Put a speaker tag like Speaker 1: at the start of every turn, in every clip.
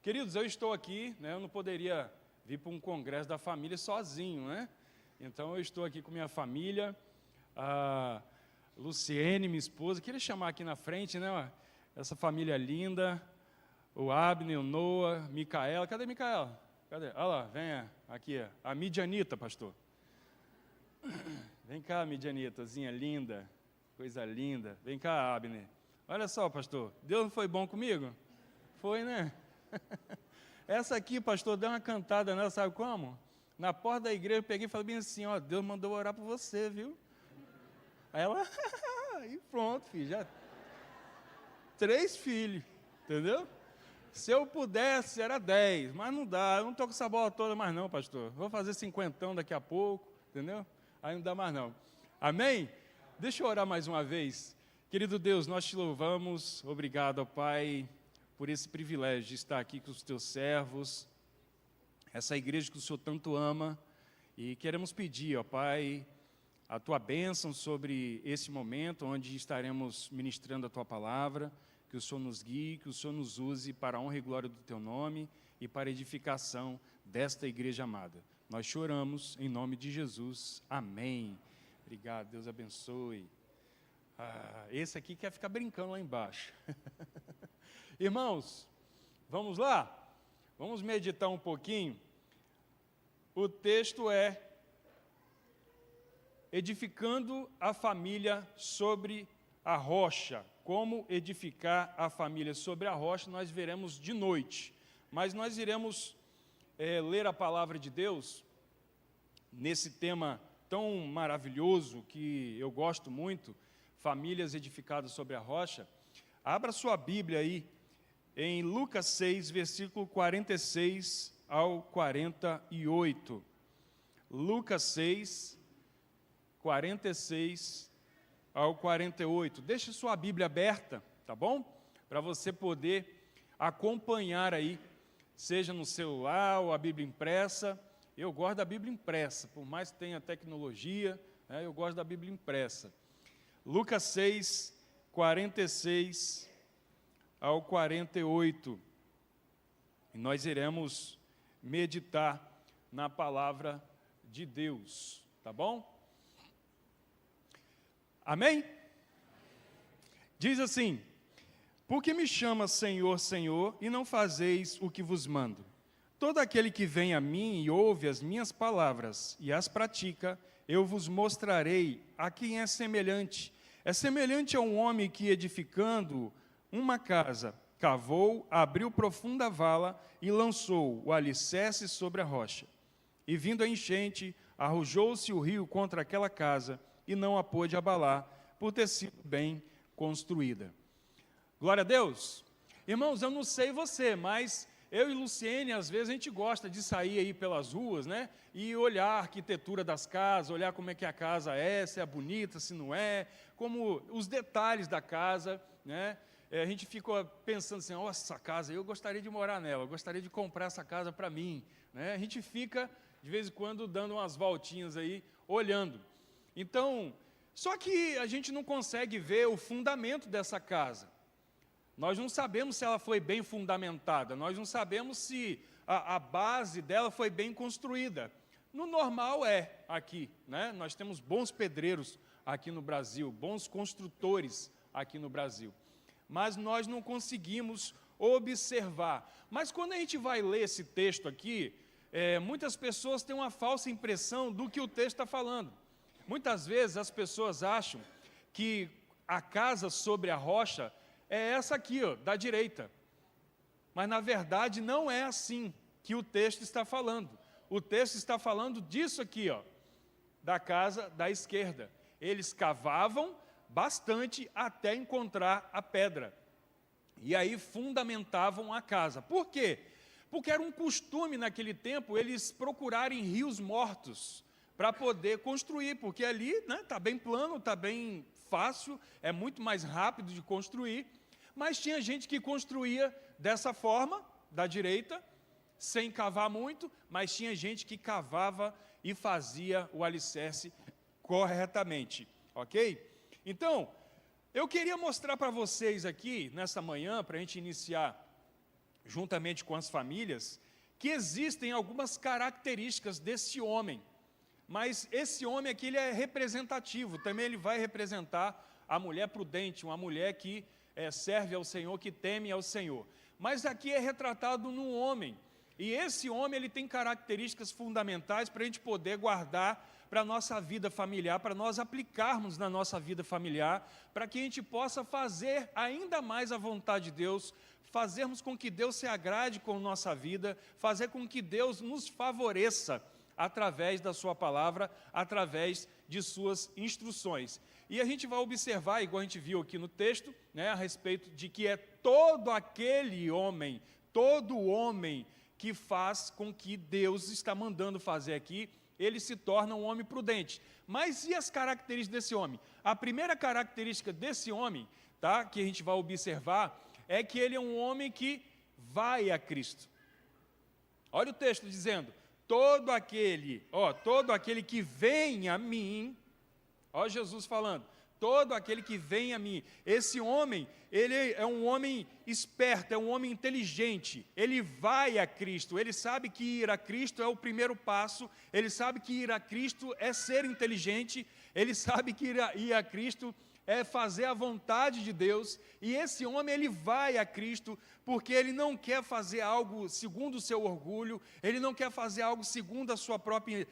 Speaker 1: Queridos, eu estou aqui, né, eu não poderia vir para um congresso da família sozinho, né? Então, eu estou aqui com minha família, a Luciene, minha esposa, queria chamar aqui na frente, né, essa família linda, o Abner, o Noah, Micaela, cadê Micaela? Cadê? Olha lá, venha aqui, a Midianita, pastor. Vem cá, Midianitazinha linda, coisa linda. Vem cá, Abner. Olha só, pastor, Deus não foi bom comigo? Foi, né? Essa aqui, pastor, deu uma cantada nela, sabe como? Na porta da igreja, eu peguei e falei bem assim, ó, Deus mandou orar por você, viu? Aí ela, e pronto, filho, já 3 filhos, entendeu? Se eu pudesse, era 10, mas não dá, eu não estou com essa bola toda mais não, pastor. Vou fazer 50 daqui a pouco, entendeu? Aí não dá mais não. Amém? Deixa eu orar mais uma vez. Querido Deus, nós te louvamos, obrigado, ó Pai, por esse privilégio de estar aqui com os teus servos, essa igreja que o Senhor tanto ama, e queremos pedir, ó Pai, a tua bênção sobre esse momento, onde estaremos ministrando a tua palavra, que o Senhor nos guie, que o Senhor nos use para a honra e glória do teu nome e para a edificação desta igreja amada. Nós choramos em nome de Jesus. Amém. Obrigado, Deus abençoe. Esse aqui quer ficar brincando lá embaixo. Irmãos, vamos lá? Vamos meditar um pouquinho. O texto é edificando a família sobre a rocha. Como edificar a família sobre a rocha, nós veremos de noite. Mas nós iremos ler a palavra de Deus nesse tema tão maravilhoso que eu gosto muito, famílias edificadas sobre a rocha. Abra sua Bíblia aí em Lucas 6, versículo 46 ao 48. Lucas 6, 46 ao 48. Deixe sua Bíblia aberta, tá bom? Para você poder acompanhar aí, seja no celular ou a Bíblia impressa. Eu gosto da Bíblia impressa, por mais que tenha tecnologia, eu gosto da Bíblia impressa. Lucas 6, 46 ao 48. E nós iremos meditar na palavra de Deus, tá bom? Amém? Diz assim: por que me chamas Senhor, Senhor, e não fazeis o que vos mando? Todo aquele que vem a mim e ouve as minhas palavras e as pratica, eu vos mostrarei a quem é semelhante. É semelhante a um homem que, edificando uma casa, cavou, abriu profunda vala e lançou o alicerce sobre a rocha. E vindo a enchente, arrojou-se o rio contra aquela casa, e não a pôde abalar, por ter sido bem construída. Glória a Deus. Irmãos, eu não sei você, mas eu e Luciene, às vezes, a gente gosta de sair aí pelas ruas, né, e olhar a arquitetura das casas, olhar como é que a casa é, se é bonita, se não é, como os detalhes da casa, né, a gente fica pensando assim, nossa, essa casa, eu gostaria de morar nela, eu gostaria de comprar essa casa para mim, né, a gente fica, de vez em quando, dando umas voltinhas aí, olhando. Então, só que a gente não consegue ver o fundamento dessa casa. Nós não sabemos se ela foi bem fundamentada, nós não sabemos se a base dela foi bem construída. No normal aqui, né? Nós temos bons pedreiros aqui no Brasil, bons construtores aqui no Brasil. Mas nós não conseguimos observar. Mas quando a gente vai ler esse texto aqui, muitas pessoas têm uma falsa impressão do que o texto está falando. Muitas vezes as pessoas acham que a casa sobre a rocha é essa aqui, ó, da direita. Mas, na verdade, não é assim que o texto está falando. O texto está falando disso aqui, ó, da casa da esquerda. Eles cavavam bastante até encontrar a pedra. E aí fundamentavam a casa. Por quê? Porque era um costume naquele tempo eles procurarem rios mortos para poder construir, porque ali está bem plano, está bem fácil, é muito mais rápido de construir, mas tinha gente que construía dessa forma, da direita, sem cavar muito, mas tinha gente que cavava e fazia o alicerce corretamente, ok? Então, eu queria mostrar para vocês aqui, nessa manhã, para a gente iniciar juntamente com as famílias, que existem algumas características desse homem. Mas esse homem aqui, ele é representativo, também ele vai representar a mulher prudente, uma mulher que serve ao Senhor, que teme ao Senhor. Mas aqui é retratado num homem, e esse homem ele tem características fundamentais para a gente poder guardar para a nossa vida familiar, para nós aplicarmos na nossa vida familiar, para que a gente possa fazer ainda mais a vontade de Deus, fazermos com que Deus se agrade com a nossa vida, fazer com que Deus nos favoreça através da sua palavra, através de suas instruções. E a gente vai observar, igual a gente viu aqui no texto, a respeito de que é todo homem que faz com que Deus está mandando fazer aqui, ele se torna um homem prudente. Mas e as características desse homem? A primeira característica desse homem, que a gente vai observar, é que ele é um homem que vai a Cristo. Olha o texto dizendo: todo aquele que vem a mim, olha Jesus falando, todo aquele que vem a mim. Esse homem, ele é um homem esperto, é um homem inteligente, ele vai a Cristo, ele sabe que ir a Cristo é o primeiro passo, ele sabe que ir a Cristo é ser inteligente, ele sabe que ir a Cristo é fazer a vontade de Deus, e esse homem ele vai a Cristo, porque ele não quer fazer algo segundo o seu orgulho, ele não quer fazer algo segundo a sua própria,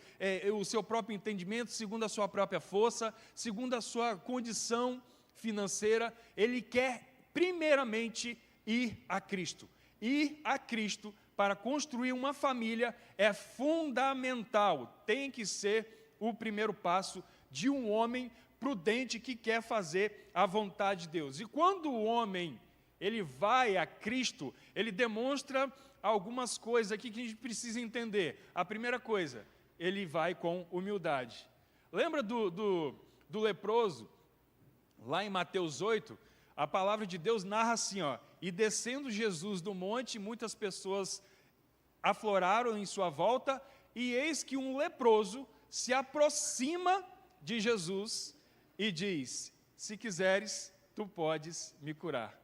Speaker 1: o seu próprio entendimento, segundo a sua própria força, segundo a sua condição financeira, ele quer primeiramente ir a Cristo. Ir a Cristo para construir uma família é fundamental, tem que ser o primeiro passo de um homem prudente que quer fazer a vontade de Deus. E quando o homem ele vai a Cristo, ele demonstra algumas coisas aqui que a gente precisa entender. A primeira coisa, ele vai com humildade. Lembra do leproso? Lá em Mateus 8, a palavra de Deus narra assim, e descendo Jesus do monte, muitas pessoas afloraram em sua volta, e eis que um leproso se aproxima de Jesus e diz: se quiseres, tu podes me curar.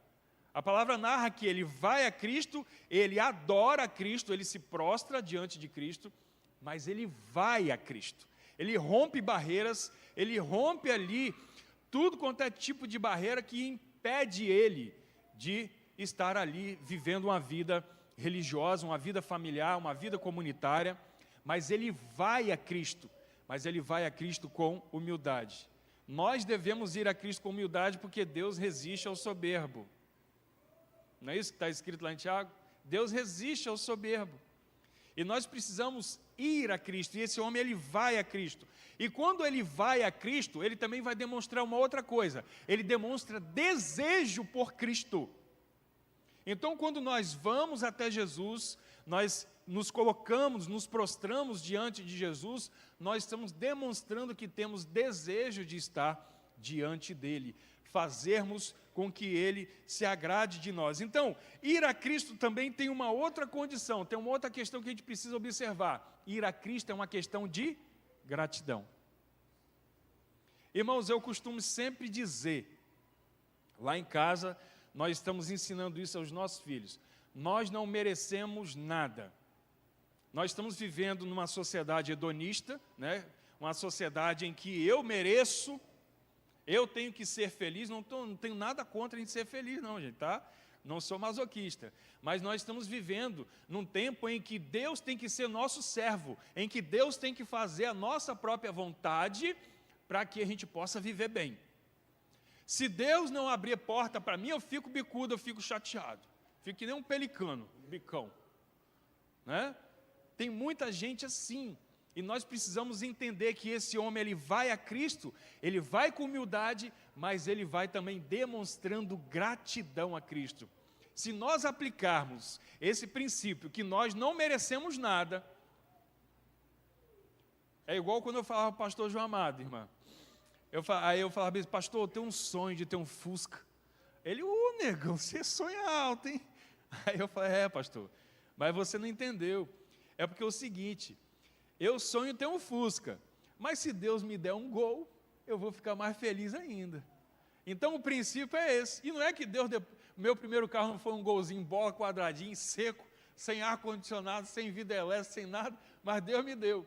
Speaker 1: A palavra narra que ele vai a Cristo, ele adora a Cristo, ele se prostra diante de Cristo, mas ele vai a Cristo. Ele rompe barreiras, ele rompe ali tudo quanto é tipo de barreira que impede ele de estar ali vivendo uma vida religiosa, uma vida familiar, uma vida comunitária, mas ele vai a Cristo, mas ele vai a Cristo com humildade. Nós devemos ir a Cristo com humildade, porque Deus resiste ao soberbo. Não é isso que está escrito lá em Tiago? Deus resiste ao soberbo. E nós precisamos ir a Cristo, e esse homem ele vai a Cristo. E quando ele vai a Cristo, ele também vai demonstrar uma outra coisa. Ele demonstra desejo por Cristo. Então, quando nós vamos até Jesus, nós nos colocamos, nos prostramos diante de Jesus, nós estamos demonstrando que temos desejo de estar diante dele, fazermos com que ele se agrade de nós. Então, ir a Cristo também tem uma outra condição, tem uma outra questão que a gente precisa observar. Ir a Cristo é uma questão de gratidão. Irmãos, eu costumo sempre dizer, lá em casa, nós estamos ensinando isso aos nossos filhos, nós não merecemos nada. Nós estamos vivendo numa sociedade hedonista, uma sociedade em que eu mereço, eu tenho que ser feliz, não tenho nada contra a gente ser feliz não, gente, tá? Não sou masoquista, mas nós estamos vivendo num tempo em que Deus tem que ser nosso servo, em que Deus tem que fazer a nossa própria vontade para que a gente possa viver bem. Se Deus não abrir porta para mim, eu fico bicudo, eu fico chateado, fico que nem um pelicano, bicão, Tem muita gente assim, e nós precisamos entender que esse homem, ele vai a Cristo, ele vai com humildade, mas ele vai também demonstrando gratidão a Cristo. Se nós aplicarmos esse princípio, que nós não merecemos nada, é igual quando eu falava para o pastor João Amado, irmã. Aí eu falava, pastor, eu tenho um sonho de ter um Fusca. Ele, negão, você sonha alto, hein? Aí eu falei, pastor, mas você não entendeu. É porque é o seguinte, eu sonho ter um Fusca, mas se Deus me der um Gol, eu vou ficar mais feliz ainda. Então o princípio é esse, e não é que Deus meu primeiro carro não foi um golzinho, bola, quadradinho, seco, sem ar-condicionado, sem vida elétrica, sem nada, mas Deus me deu.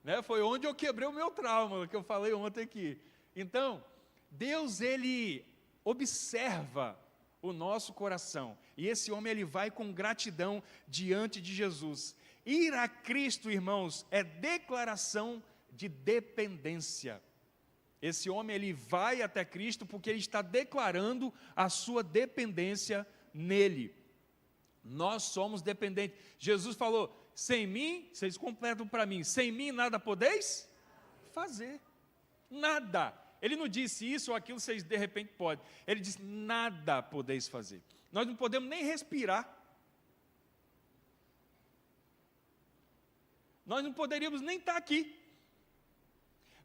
Speaker 1: Né? Foi onde eu quebrei o meu trauma, que eu falei ontem aqui. Então, Deus, Ele observa o nosso coração. E esse homem, ele vai com gratidão diante de Jesus. Ir a Cristo, irmãos, é declaração de dependência. Esse homem, ele vai até Cristo porque ele está declarando a sua dependência nele. Nós somos dependentes. Jesus falou, sem mim, vocês completam para mim, sem mim nada podeis fazer. Nada. Ele não disse isso ou aquilo, vocês de repente podem. Ele disse, nada podeis fazer. Nós não podemos nem respirar. Nós não poderíamos nem estar aqui.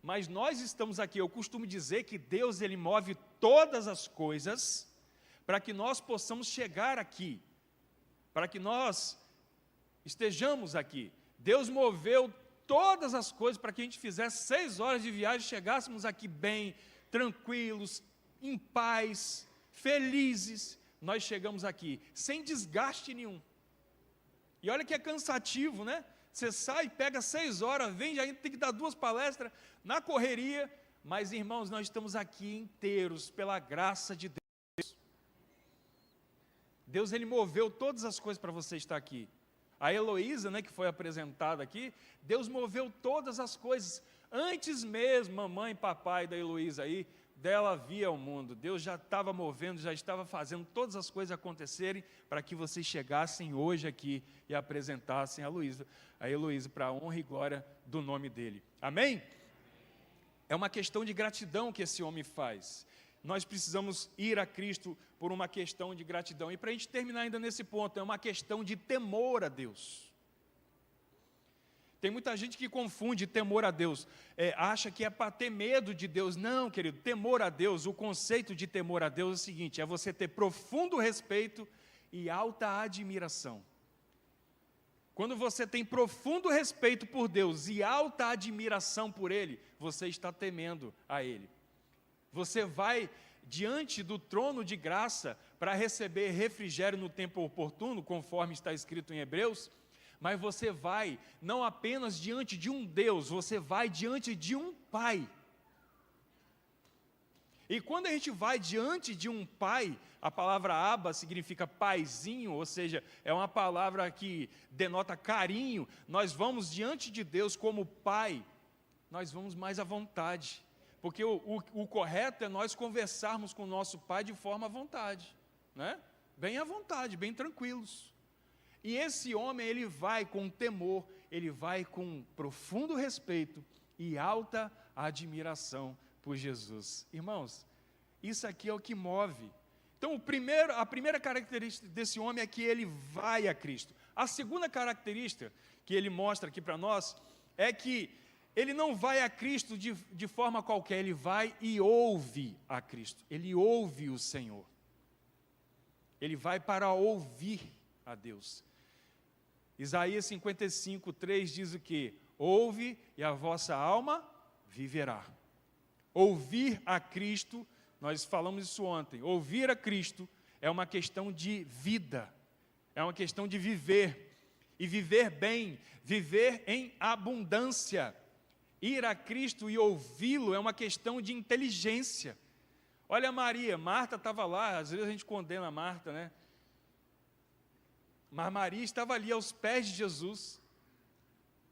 Speaker 1: Mas nós estamos aqui. Eu costumo dizer que Deus, Ele move todas as coisas para que nós possamos chegar aqui. Para que nós estejamos aqui. Deus moveu todas as coisas para que a gente fizesse 6 horas de viagem, chegássemos aqui bem, tranquilos, em paz, felizes. Nós chegamos aqui, sem desgaste nenhum. E olha que é cansativo, né? Você sai, pega 6 horas, vem, já tem que dar 2 palestras, na correria. Mas, irmãos, nós estamos aqui inteiros, pela graça de Deus. Deus, Ele moveu todas as coisas para você estar aqui. A Heloísa, né, que foi apresentada aqui, Deus moveu todas as coisas. Antes mesmo, mamãe e papai da Heloísa aí, dela via o mundo. Deus já estava movendo, já estava fazendo todas as coisas acontecerem para que vocês chegassem hoje aqui e apresentassem a Heloísa para a honra e glória do nome dele. Amém? É uma questão de gratidão que esse homem faz. Nós precisamos ir a Cristo por uma questão de gratidão. E para a gente terminar ainda nesse ponto, é uma questão de temor a Deus. Tem muita gente que confunde temor a Deus, acha que é para ter medo de Deus. Não, querido, temor a Deus, o conceito de temor a Deus é o seguinte, é você ter profundo respeito e alta admiração. Quando você tem profundo respeito por Deus e alta admiração por Ele, você está temendo a Ele. Você vai diante do trono de graça para receber refrigério no tempo oportuno, conforme está escrito em Hebreus, mas você vai não apenas diante de um Deus, você vai diante de um Pai. E quando a gente vai diante de um Pai, a palavra Abba significa paizinho, ou seja, é uma palavra que denota carinho. Nós vamos diante de Deus como Pai, nós vamos mais à vontade. Porque o correto é nós conversarmos com o nosso Pai de forma à vontade, né? Bem à vontade, bem tranquilos. E esse homem, ele vai com temor, ele vai com profundo respeito e alta admiração por Jesus. Irmãos, isso aqui é o que move. Então, a primeira característica desse homem é que ele vai a Cristo. A segunda característica que ele mostra aqui para nós é que ele não vai a Cristo de forma qualquer, ele vai e ouve a Cristo. Ele ouve o Senhor. Ele vai para ouvir a Deus. Isaías 55:3 diz o quê? Ouve e a vossa alma viverá. Ouvir a Cristo, nós falamos isso ontem, ouvir a Cristo é uma questão de vida, é uma questão de viver, e viver bem, viver em abundância. Ir a Cristo e ouvi-lo é uma questão de inteligência. Olha Maria, Marta estava lá, às vezes a gente condena a Marta, né? Mas Maria estava ali aos pés de Jesus.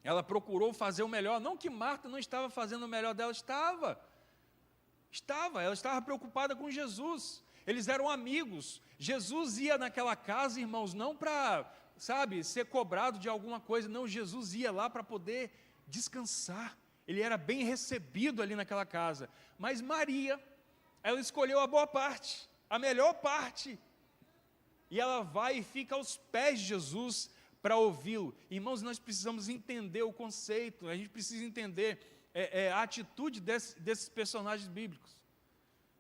Speaker 1: Ela procurou fazer o melhor, não que Marta não estava fazendo o melhor dela, ela estava preocupada com Jesus. Eles eram amigos. Jesus ia naquela casa, irmãos, não para, ser cobrado de alguma coisa, não, Jesus ia lá para poder descansar. Ele era bem recebido ali naquela casa. Mas Maria, ela escolheu a boa parte, a melhor parte. E ela vai e fica aos pés de Jesus para ouvi-lo. Irmãos, nós precisamos entender o conceito, a gente precisa entender a atitude desses personagens bíblicos.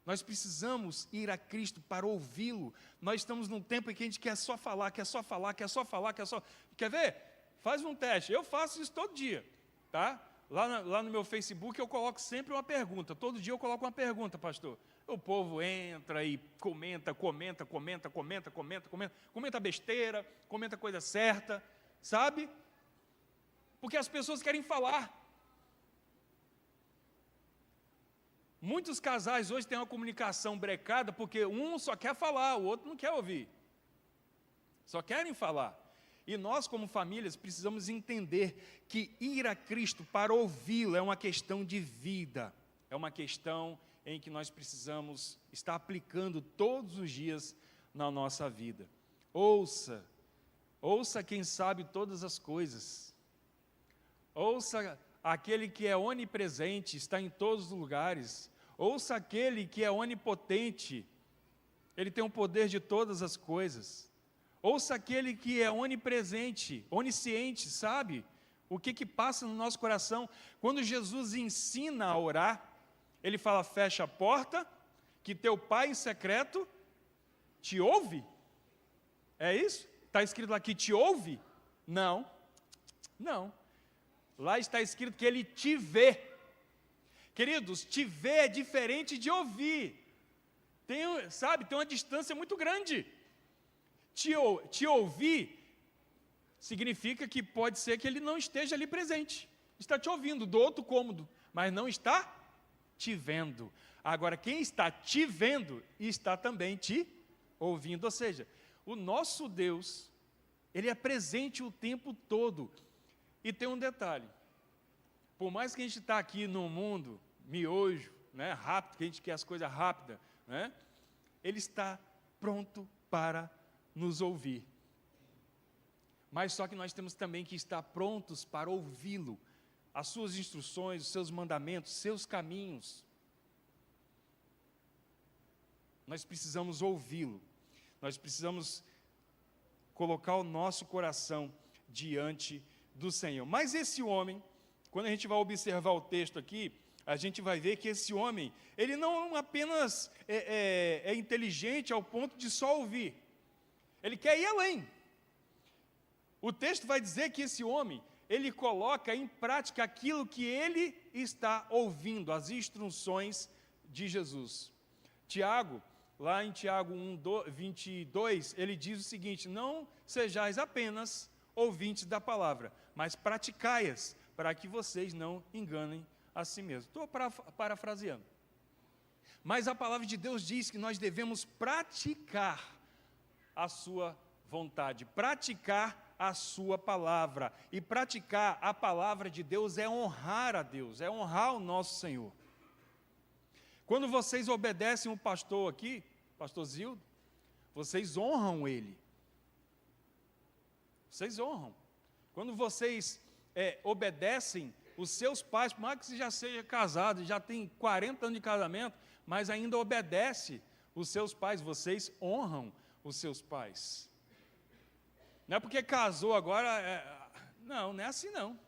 Speaker 1: Nós precisamos ir a Cristo para ouvi-lo. Nós estamos num tempo em que a gente quer só falar. Quer ver? Faz um teste. Eu faço isso todo dia, tá? Lá no meu Facebook eu coloco sempre uma pergunta. Todo dia eu coloco uma pergunta, pastor. O povo entra e comenta besteira, comenta coisa certa, sabe? Porque as pessoas querem falar. Muitos casais hoje têm uma comunicação brecada porque um só quer falar, o outro não quer ouvir. Só querem falar. E nós, como famílias, precisamos entender que ir a Cristo para ouvi-lo é uma questão de vida. É uma questão em que nós precisamos estar aplicando todos os dias na nossa vida. Ouça quem sabe todas as coisas. Ouça aquele que é onipresente, está em todos os lugares. Ouça aquele que é onipotente, ele tem o poder de todas as coisas. Ouça aquele que é onipresente, onisciente, sabe o que passa no nosso coração. Quando Jesus ensina a orar, ele fala: fecha a porta, que teu pai em secreto te ouve. É isso? Está escrito lá que te ouve? Não. Lá está escrito que ele te vê. Queridos, te ver é diferente de ouvir. Tem uma distância muito grande. Te ouvir significa que pode ser que ele não esteja ali presente. Está te ouvindo do outro cômodo, mas não está te vendo. Agora, quem está te vendo, está também te ouvindo. Ou seja, o nosso Deus, ele é presente o tempo todo. E tem um detalhe. Por mais que a gente está aqui no mundo, miojo, né, rápido, que a gente quer as coisas rápidas, né, ele está pronto para nos ouvir. Mas só que nós temos também que estar prontos para ouvi-lo, as suas instruções, os seus mandamentos, seus caminhos. Nós precisamos ouvi-lo, nós precisamos colocar o nosso coração diante do Senhor. Mas esse homem, quando a gente vai observar o texto aqui, a gente vai ver que esse homem, ele não apenas é inteligente ao ponto de só ouvir, ele quer ir além. O texto vai dizer que esse homem, ele coloca em prática aquilo que ele está ouvindo, as instruções de Jesus. Tiago, lá em Tiago 1:22, ele diz o seguinte: não sejais apenas ouvintes da palavra, mas praticai-as, para que vocês não enganem a si mesmos. Estou parafraseando. Mas a palavra de Deus diz que nós devemos praticar a sua vontade, praticar a sua palavra. E praticar a palavra de Deus é honrar a Deus, é honrar o nosso Senhor. Quando vocês obedecem o pastor aqui, pastor Zildo, vocês honram ele. Vocês honram. Quando vocês obedecem os seus pais, por mais que você já seja casado, já tem 40 anos de casamento, mas ainda obedece os seus pais, vocês honram os seus pais. Não é porque casou agora, não é assim não.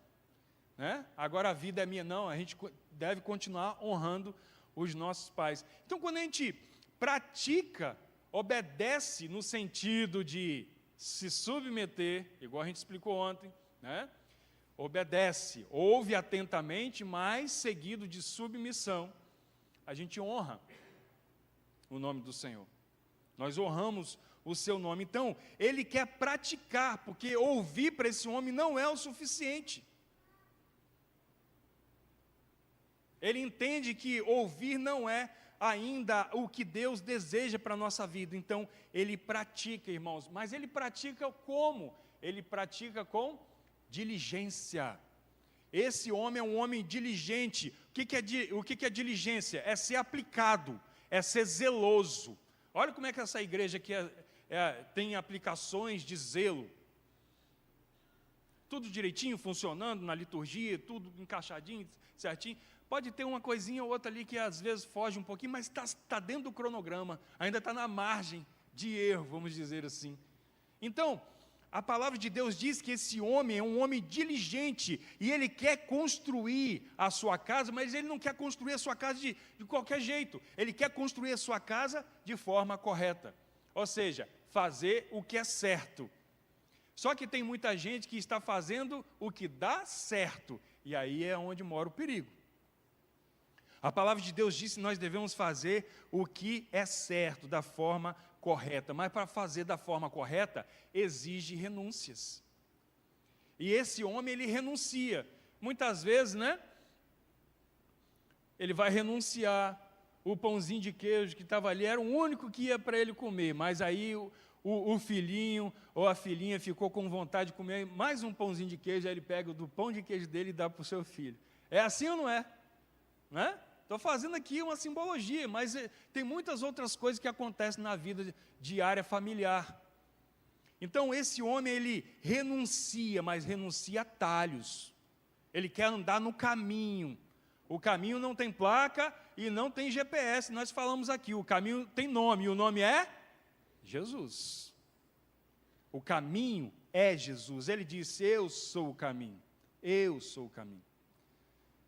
Speaker 1: Né? Agora a vida é minha, não, a gente deve continuar honrando os nossos pais. Então, quando a gente pratica, obedece no sentido de se submeter, igual a gente explicou ontem, né? Obedece, ouve atentamente, mas seguido de submissão, a gente honra o nome do Senhor. Nós honramos o seu nome. Então, ele quer praticar, porque ouvir para esse homem não é o suficiente. Ele entende que ouvir não é ainda o que Deus deseja para a nossa vida. Então, ele pratica, irmãos. Mas ele pratica como? Ele pratica com diligência. Esse homem é um homem diligente. O que é diligência? É ser aplicado, é ser zeloso. Olha como é que essa igreja aqui tem aplicações de zelo. Tudo direitinho, funcionando na liturgia, tudo encaixadinho, certinho. Pode ter uma coisinha ou outra ali que às vezes foge um pouquinho, mas está dentro do cronograma, ainda está na margem de erro, vamos dizer assim. Então, a palavra de Deus diz que esse homem é um homem diligente, e ele quer construir a sua casa, mas ele não quer construir a sua casa de qualquer jeito, ele quer construir a sua casa de forma correta, ou seja, fazer o que é certo. Só que tem muita gente que está fazendo o que dá certo, e aí é onde mora o perigo. A palavra de Deus diz que nós devemos fazer o que é certo, da forma correta. Mas para fazer da forma correta, exige renúncias. E esse homem, ele renuncia. Muitas vezes, né? Ele vai renunciar. O pãozinho de queijo que estava ali era o único que ia para ele comer. Mas aí o filhinho ou a filhinha ficou com vontade de comer mais um pãozinho de queijo. Aí ele pega do pão de queijo dele e dá para o seu filho. É assim ou não é? Né? Estou fazendo aqui uma simbologia, mas tem muitas outras coisas que acontecem na vida diária familiar. Então esse homem, ele renuncia, mas renuncia a talhos. Ele quer andar no caminho. O caminho não tem placa e não tem GPS, nós falamos aqui. O caminho tem nome, e o nome é Jesus. O caminho é Jesus. Ele disse: eu sou o caminho. Eu sou o caminho.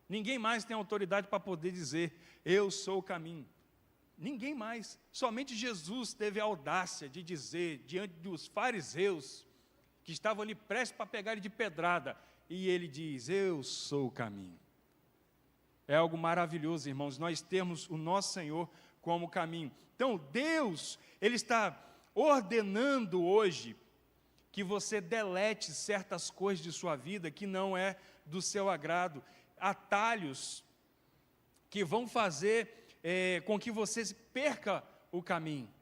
Speaker 1: Ninguém mais tem autoridade para poder dizer: eu sou o caminho. Ninguém mais. Somente Jesus teve a audácia de dizer, diante dos fariseus, que estavam ali prestes para pegar ele de pedrada, e ele diz: eu sou o caminho. É algo maravilhoso, irmãos, nós temos o nosso Senhor como caminho. Então, Deus, Ele está ordenando hoje que você delete certas coisas de sua vida que não é do seu agrado, atalhos que vão fazer com que você perca o caminho,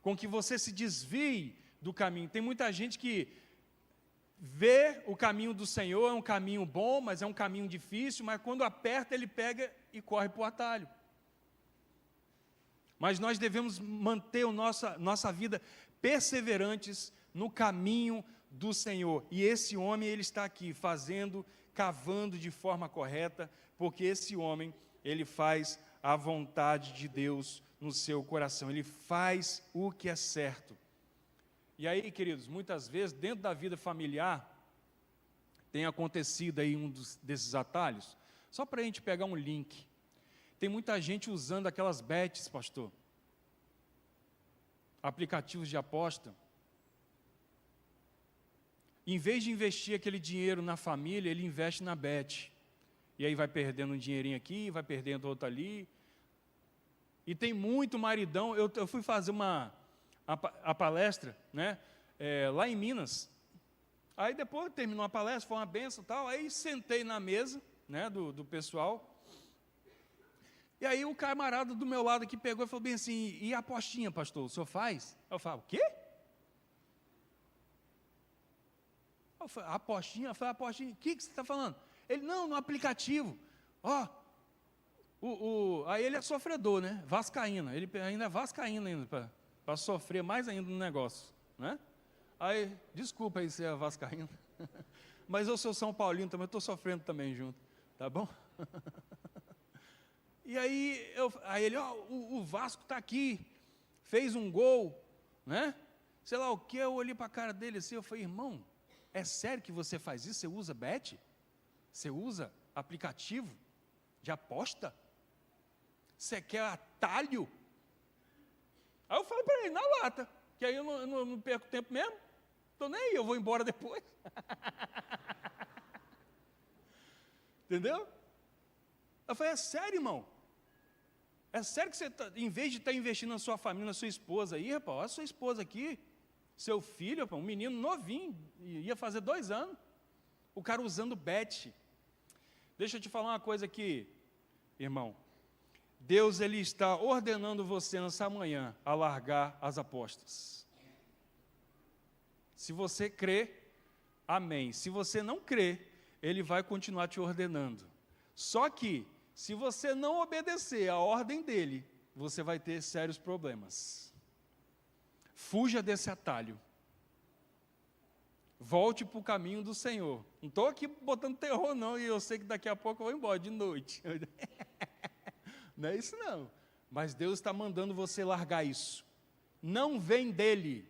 Speaker 1: com que você se desvie do caminho. Tem muita gente que vê o caminho do Senhor, é um caminho bom, mas é um caminho difícil, mas quando aperta, ele pega e corre para o atalho. Mas nós devemos manter nossa vida perseverantes no caminho do Senhor. E esse homem, ele está aqui cavando de forma correta, porque esse homem, ele faz a vontade de Deus no seu coração, ele faz o que é certo. E aí, queridos, muitas vezes, dentro da vida familiar, tem acontecido aí desses atalhos, só para a gente pegar um link. Tem muita gente usando aquelas bets, pastor, aplicativos de aposta. Em vez de investir aquele dinheiro na família, ele investe na bet. E aí vai perdendo um dinheirinho aqui, vai perdendo outro ali. E tem muito maridão. Eu fui fazer a palestra, né, lá em Minas. Aí depois terminou a palestra, foi uma benção e tal. Aí sentei na mesa, né, do pessoal. E aí o camarada do meu lado aqui pegou e falou bem assim: e a apostinha, pastor, o senhor faz? Eu falo: o quê? Eu falei: a apostinha? Eu falei: a apostinha, o que você está falando? Ele: não, no aplicativo. Ó, aí ele é sofredor, né? Vascaíno. Ele ainda é vascaíno ainda, para sofrer mais ainda no negócio, né? Aí, desculpa aí se é vascaíno, mas eu sou São Paulino também, estou sofrendo também junto, tá bom? E aí ele: ó, o Vasco está aqui, fez um gol, né? Sei lá o que, eu olhei para a cara dele assim, eu falei: irmão, é sério que você faz isso? Você usa bet? Você usa aplicativo de aposta? Você quer atalho? Aí eu falei para ele, na lata, que aí eu não perco tempo mesmo, estou nem aí, eu vou embora depois. Entendeu? Eu falei: é sério, irmão? É sério que você, em vez de estar investindo na sua família, na sua esposa aí, rapaz, olha a sua esposa aqui, seu filho, rapaz, um menino novinho, ia fazer 2 anos, o cara usando bet. Deixa eu te falar uma coisa aqui, irmão. Deus, Ele está ordenando você nessa manhã a largar as apostas. Se você crê, amém. Se você não crê, Ele vai continuar te ordenando. Só que, se você não obedecer à ordem dEle, você vai ter sérios problemas. Fuja desse atalho. Volte para o caminho do Senhor. Não estou aqui botando terror não, e eu sei que daqui a pouco eu vou embora de noite. Não é isso não. Mas Deus está mandando você largar isso. Não vem dEle.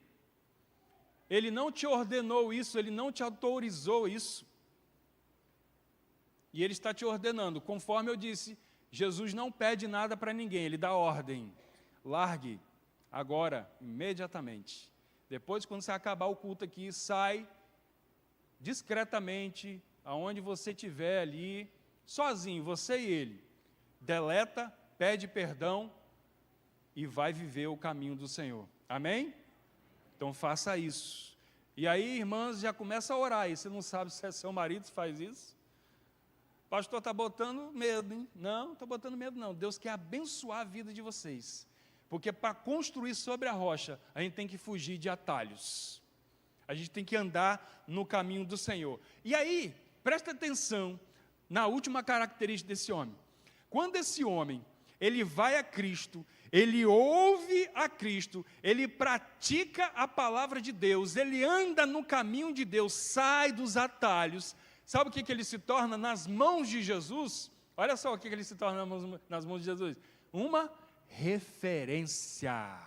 Speaker 1: Ele não te ordenou isso, Ele não te autorizou isso. E Ele está te ordenando. Conforme eu disse, Jesus não pede nada para ninguém, Ele dá ordem. Largue agora, imediatamente. Depois, quando você acabar o culto aqui, sai discretamente, aonde você estiver ali, sozinho, você e ele. deleta, pede perdão e vai viver o caminho do Senhor. Amém? Então faça isso. E aí, irmãs, já começa a orar. E você não sabe se é seu marido que faz isso. O pastor está botando medo, hein? Não, não está botando medo não. Deus quer abençoar a vida de vocês. Porque para construir sobre a rocha, a gente tem que fugir de atalhos. A gente tem que andar no caminho do Senhor. E aí, presta atenção na última característica desse homem. Quando esse homem, ele vai a Cristo, ele ouve a Cristo, ele pratica a palavra de Deus, ele anda no caminho de Deus, sai dos atalhos. Sabe o que ele se torna nas mãos de Jesus? Olha só o que ele se torna nas mãos de Jesus. Uma referência.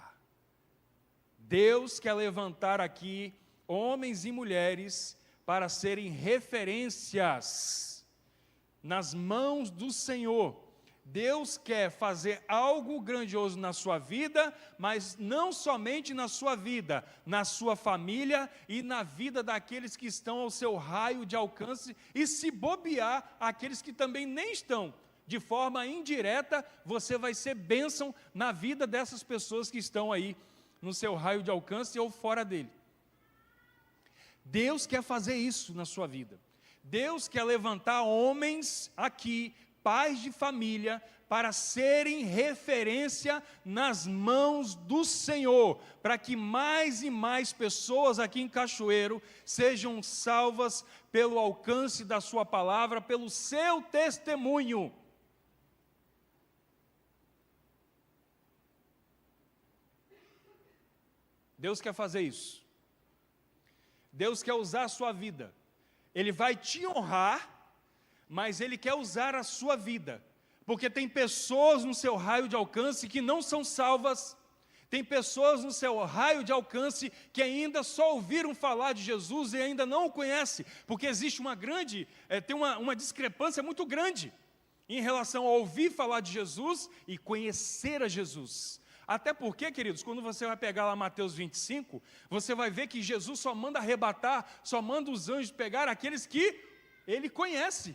Speaker 1: Deus quer levantar aqui homens e mulheres para serem referências nas mãos do Senhor. Deus quer fazer algo grandioso na sua vida, mas não somente na sua vida, na sua família e na vida daqueles que estão ao seu raio de alcance, e se bobear, aqueles que também nem estão. De forma indireta, você vai ser bênção na vida dessas pessoas que estão aí no seu raio de alcance ou fora dele. Deus quer fazer isso na sua vida. Deus quer levantar homens aqui, pais de família, para serem referência nas mãos do Senhor, para que mais e mais pessoas aqui em Cachoeiro sejam salvas pelo alcance da sua palavra, pelo seu testemunho. Deus quer fazer isso. Deus quer usar a sua vida. Ele vai te honrar, mas Ele quer usar a sua vida. Porque tem pessoas no seu raio de alcance que não são salvas. Tem pessoas no seu raio de alcance que ainda só ouviram falar de Jesus e ainda não o conhecem. Porque existe uma grande, tem uma discrepância muito grande em relação a ouvir falar de Jesus e conhecer a Jesus. Até porque, queridos, quando você vai pegar lá Mateus 25, você vai ver que Jesus só manda arrebatar, só manda os anjos pegar aqueles que Ele conhece.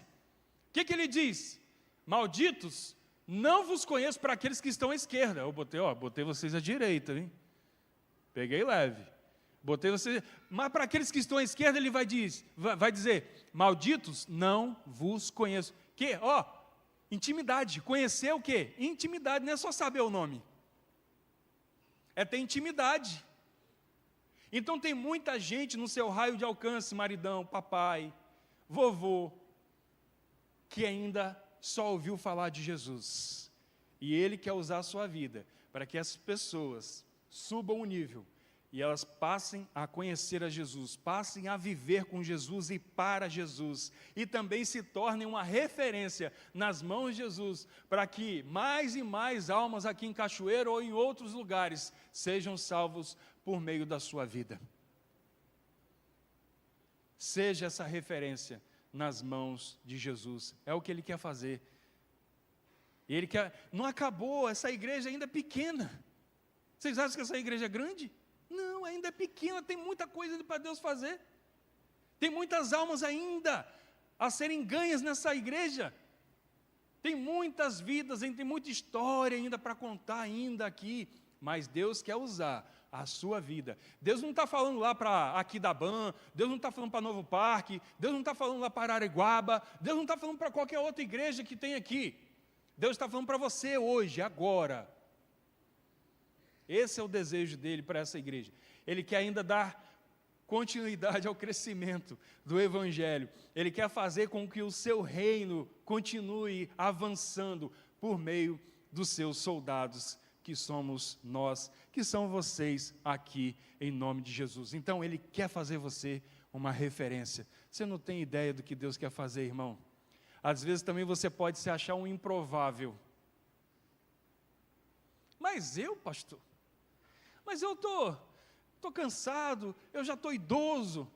Speaker 1: O que ele diz? Malditos, não vos conheço para aqueles que estão à esquerda. Eu botei vocês à direita, hein? Peguei leve. Botei vocês, mas para aqueles que estão à esquerda, Ele vai dizer, malditos, não vos conheço. Que? Intimidade. Conhecer o quê? Intimidade, não é só saber o nome. É ter intimidade. Então tem muita gente no seu raio de alcance, maridão, papai, vovô, que ainda só ouviu falar de Jesus. E Ele quer usar a sua vida para que essas pessoas subam o nível e elas passem a conhecer a Jesus, passem a viver com Jesus e para Jesus, e também se tornem uma referência nas mãos de Jesus, para que mais e mais almas aqui em Cachoeiro ou em outros lugares sejam salvos por meio da sua vida. Seja essa referência nas mãos de Jesus, é o que Ele quer fazer. E Ele quer, não acabou, essa igreja ainda é pequena. Vocês acham que essa igreja é grande? Não, ainda é pequena, tem muita coisa para Deus fazer. Tem muitas almas ainda a serem ganhas nessa igreja. Tem muitas vidas, tem muita história ainda para contar ainda aqui. Mas Deus quer usar a sua vida. Deus não está falando lá para Aquidabã, Deus não está falando para Novo Parque, Deus não está falando lá para Araguaba, Deus não está falando para qualquer outra igreja que tem aqui. Deus está falando para você hoje, agora. Esse é o desejo dele para essa igreja. Ele quer ainda dar continuidade ao crescimento do Evangelho. Ele quer fazer com que o seu reino continue avançando por meio dos seus soldados, que somos nós, que são vocês aqui, em nome de Jesus. Então, Ele quer fazer você uma referência. Você não tem ideia do que Deus quer fazer, irmão? Às vezes também você pode se achar um improvável. Mas eu, pastor... Mas eu estou cansado, eu já estou idoso.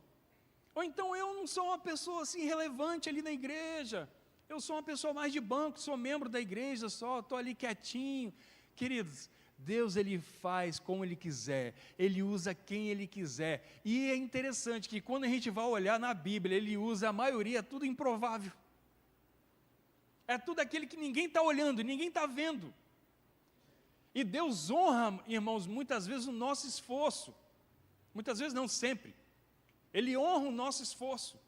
Speaker 1: Ou então eu não sou uma pessoa assim relevante ali na igreja. Eu sou uma pessoa mais de banco, sou membro da igreja só, estou ali quietinho. Queridos, Deus Ele faz como Ele quiser, Ele usa quem Ele quiser. E é interessante que quando a gente vai olhar na Bíblia, Ele usa a maioria, tudo improvável. é tudo aquele que ninguém está olhando, ninguém está vendo. E Deus honra, irmãos, muitas vezes o nosso esforço. Muitas vezes não, sempre. Ele honra o nosso esforço.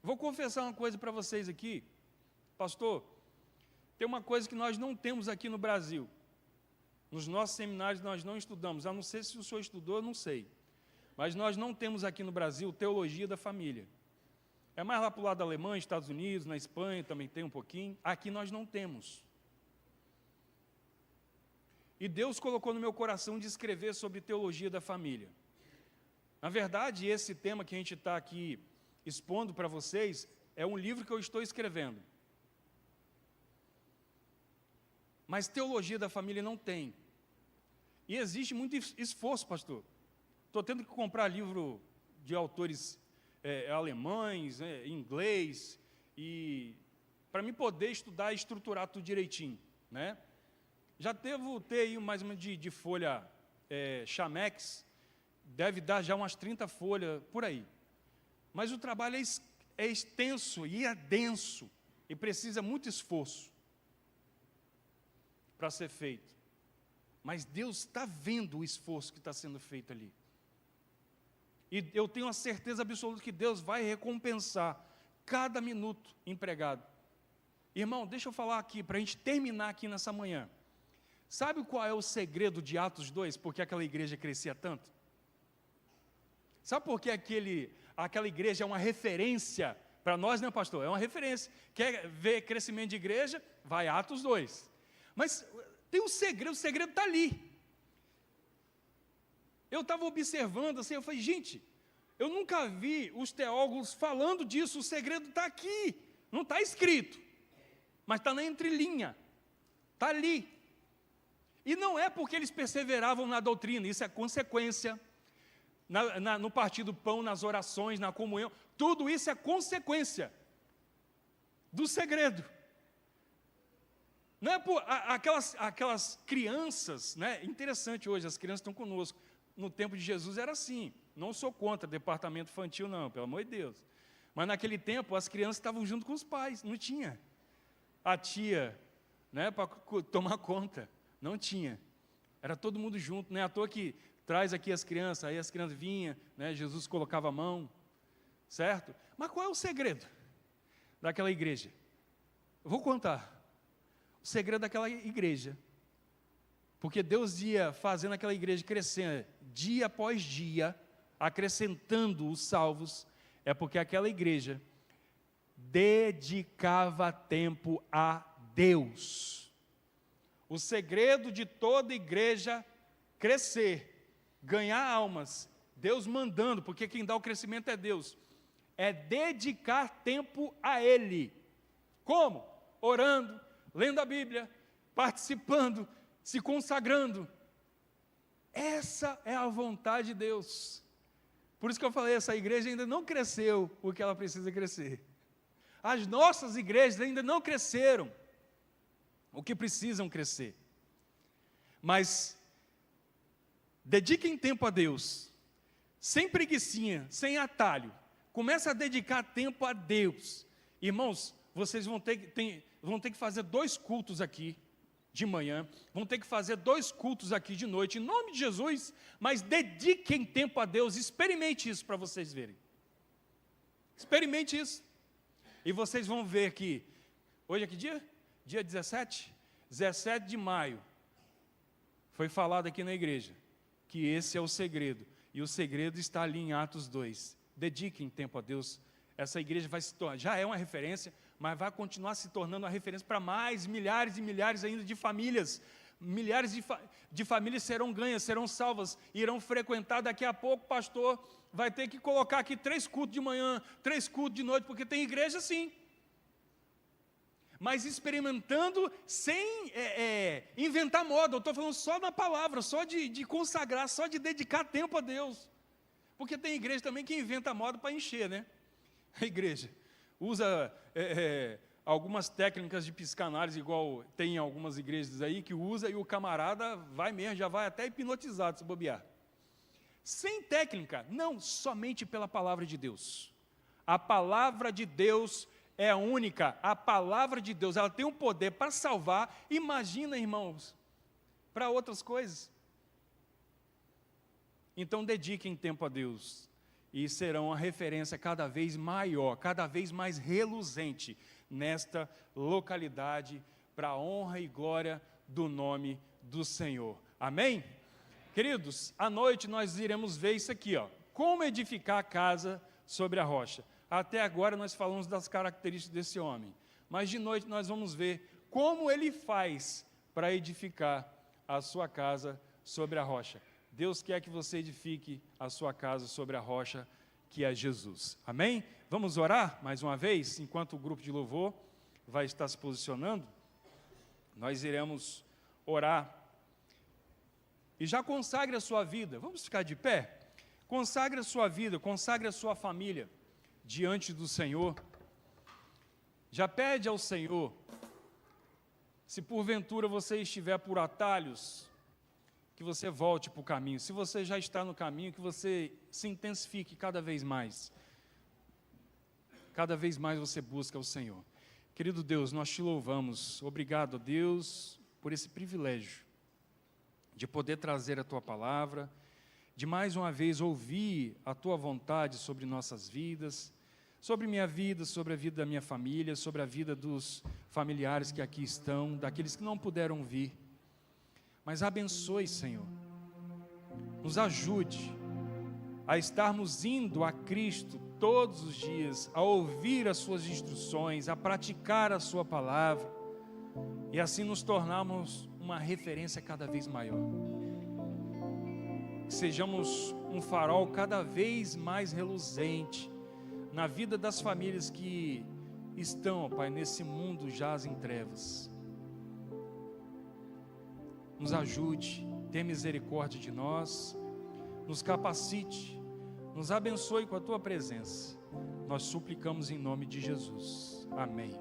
Speaker 1: Vou confessar uma coisa para vocês aqui, pastor. Tem uma coisa que nós não temos aqui no Brasil. Nos nossos seminários nós não estudamos, a não ser se o senhor estudou, eu não sei. Mas nós não temos aqui no Brasil teologia da família. É mais lá para o lado da Alemanha, Estados Unidos, na Espanha também tem um pouquinho. Aqui nós não temos. E Deus colocou no meu coração de escrever sobre teologia da família. Na verdade, esse tema que a gente está aqui expondo para vocês é um livro que eu estou escrevendo. Mas teologia da família não tem. E existe muito esforço, pastor. Estou tendo que comprar livro de autores alemães, inglês, e para mim poder estudar e estruturar tudo direitinho, né? Já devo ter aí mais uma de folha Chamex, deve dar já umas 30 folhas por aí. Mas o trabalho é extenso e é denso, e precisa muito esforço para ser feito. Mas Deus está vendo o esforço que está sendo feito ali. E eu tenho a certeza absoluta que Deus vai recompensar cada minuto empregado. Irmão, deixa eu falar aqui, para a gente terminar aqui nessa manhã. Sabe qual é o segredo de Atos 2? Porque aquela igreja crescia tanto? Sabe por que aquela igreja é uma referência para nós, né, pastor? É uma referência. Quer ver crescimento de igreja? Vai a Atos 2. Mas tem um segredo, o segredo está ali. Eu estava observando assim, eu falei, gente, eu nunca vi os teólogos falando disso, o segredo está aqui, não está escrito, mas está na entrelinha, está ali. E não é porque eles perseveravam na doutrina, isso é consequência, no partir do pão, nas orações, na comunhão, tudo isso é consequência do segredo. Não é por aquelas crianças, né? Interessante hoje, as crianças estão conosco. No tempo de Jesus era assim. Não sou contra departamento infantil, não, pelo amor de Deus. Mas naquele tempo as crianças estavam junto com os pais, não tinha a tia, né, para tomar conta. Não tinha. Era todo mundo junto, não é à toa que traz aqui as crianças, aí as crianças vinham, né, Jesus colocava a mão, certo? Mas qual é o segredo daquela igreja? Eu vou contar. O segredo daquela igreja, porque Deus ia fazendo aquela igreja crescer dia após dia, acrescentando os salvos, é porque aquela igreja dedicava tempo a Deus. O segredo de toda igreja crescer, ganhar almas, Deus mandando, porque quem dá o crescimento é Deus, é dedicar tempo a Ele. Como? Orando, lendo a Bíblia, participando, se consagrando. Essa é a vontade de Deus. Por isso que eu falei, essa igreja ainda não cresceu o que ela precisa crescer. As nossas igrejas ainda não cresceram o que precisam crescer. Mas dediquem tempo a Deus, sem preguicinha, sem atalho. Começa a dedicar tempo a Deus. Irmãos, vocês vão ter que fazer 2 cultos aqui de manhã, vão ter que fazer 2 cultos aqui de noite, em nome de Jesus, mas dediquem tempo a Deus, experimente isso para vocês verem. Experimente isso. E vocês vão ver que, hoje é que dia? Dia 17? 17 de maio, foi falado aqui na igreja, que esse é o segredo, e o segredo está ali em Atos 2. Dediquem tempo a Deus. Essa igreja vai se tornar, já é uma referência, mas vai continuar se tornando uma referência para mais milhares e milhares ainda de famílias. Milhares de famílias serão ganhas, serão salvas, irão frequentar. Daqui a pouco, pastor vai ter que colocar aqui 3 cultos de manhã, 3 cultos de noite, porque tem igreja assim. Mas experimentando sem inventar moda. Eu estou falando só na palavra, só de consagrar, só de dedicar tempo a Deus. Porque tem igreja também que inventa moda para encher, né? A igreja usa algumas técnicas de psicanálise, igual tem algumas igrejas aí que usa, e o camarada vai mesmo, já vai até hipnotizado se bobear. Sem técnica, não, somente pela palavra de Deus. A palavra de Deus é única, a palavra de Deus, ela tem um poder para salvar. Imagina, irmãos, para outras coisas. Então dediquem tempo a Deus, e serão uma referência cada vez maior, cada vez mais reluzente nesta localidade, para a honra e glória do nome do Senhor. Amém? Queridos, à noite nós iremos ver isso aqui, ó, como edificar a casa sobre a rocha. Até agora nós falamos das características desse homem, mas de noite nós vamos ver como ele faz para edificar a sua casa sobre a rocha. Deus quer que você edifique a sua casa sobre a rocha, que é Jesus. Amém? Vamos orar mais uma vez, enquanto o grupo de louvor vai estar se posicionando. Nós iremos orar. E já consagre a sua vida. Vamos ficar de pé? Consagre a sua vida, consagre a sua família diante do Senhor. Já pede ao Senhor, se porventura você estiver por atalhos, que você volte para o caminho. Se você já está no caminho, que você se intensifique cada vez mais. Cada vez mais você busca o Senhor. Querido Deus, nós te louvamos. Obrigado, Deus, por esse privilégio de poder trazer a Tua palavra, de mais uma vez ouvir a Tua vontade sobre nossas vidas, sobre minha vida, sobre a vida da minha família, sobre a vida dos familiares que aqui estão, daqueles que não puderam vir. Mas abençoe, Senhor, nos ajude a estarmos indo a Cristo todos os dias, a ouvir as suas instruções, a praticar a sua palavra, e assim nos tornarmos uma referência cada vez maior. Que sejamos um farol cada vez mais reluzente na vida das famílias que estão, Pai, nesse mundo jaz em trevas. Nos ajude, tenha misericórdia de nós, nos capacite, nos abençoe com a Tua presença. Nós suplicamos em nome de Jesus. Amém.